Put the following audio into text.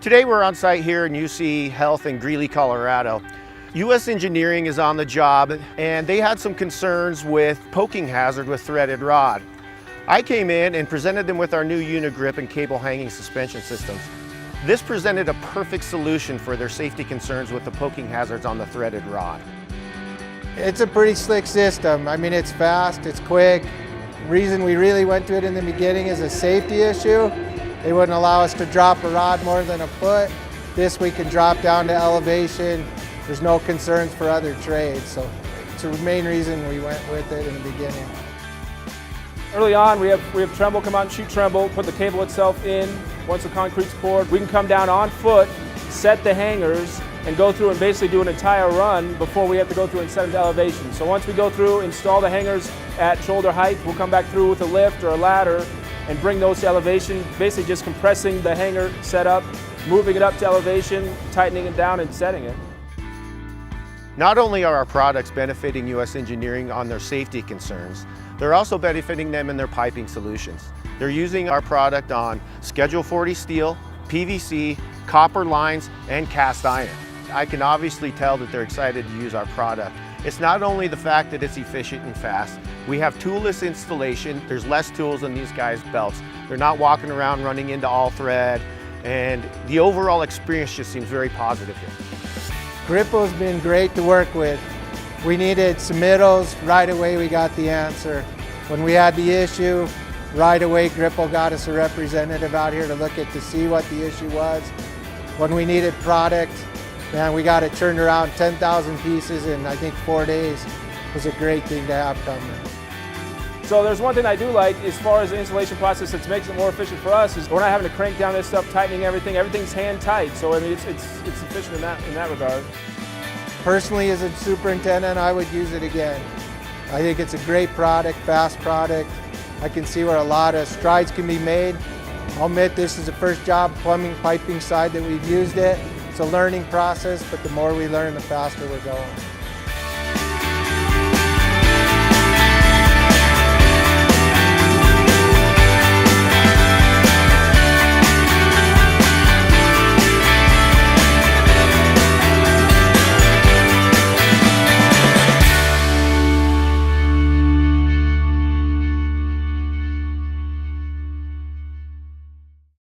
Today we're on site here in UC Health in Greeley, Colorado. US Engineering is on the job and they had some concerns with poking hazard with threaded rod. I came in and presented them with our new UniGrip and cable hanging suspension systems. This presented a perfect solution for their safety concerns with the poking hazards on the threaded rod. It's a pretty slick system. I mean, it's fast, it's quick. The reason we really went to it in the beginning is a safety issue. They wouldn't allow us to drop a rod more than a foot. This we can drop down to elevation. There's no concerns for other trades, so it's the main reason we went with it in the beginning. Early on, we have Tremble come out and shoot Tremble, put the cable itself in. Once the concrete's poured, we can come down on foot, set the hangers, and go through and basically do an entire run before we have to go through and set them to elevation. So once we go through, install the hangers at shoulder height, we'll come back through with a lift or a ladder and bring those to elevation, basically just compressing the hanger setup, moving it up to elevation, tightening it down and setting it. Not only are our products benefiting US Engineering on their safety concerns, they're also benefiting them in their piping solutions. They're using our product on Schedule 40 steel, PVC, copper lines, and cast iron. I can obviously tell that they're excited to use our product. It's not only the fact that it's efficient and fast, we have toolless installation. There's less tools in these guys' belts. They're not walking around running into all thread, and the overall experience just seems very positive here. Gripple's been great to work with. We needed submittals, right away we got the answer. When we had the issue, right away Gripple got us a representative out here to look at to see what the issue was. When we needed product, man, we got it turned around 10,000 pieces in I think 4 days. It was a great thing to have coming. So there's one thing I do like as far as the installation process that makes it more efficient for us is we're not having to crank down this stuff, tightening everything. Everything's hand tight, so I mean it's efficient in that regard. Personally, as a superintendent, I would use it again. I think it's a great product, fast product. I can see where a lot of strides can be made. I'll admit this is the first job plumbing, piping side that we've used it. It's a learning process, but the more we learn, the faster we're going.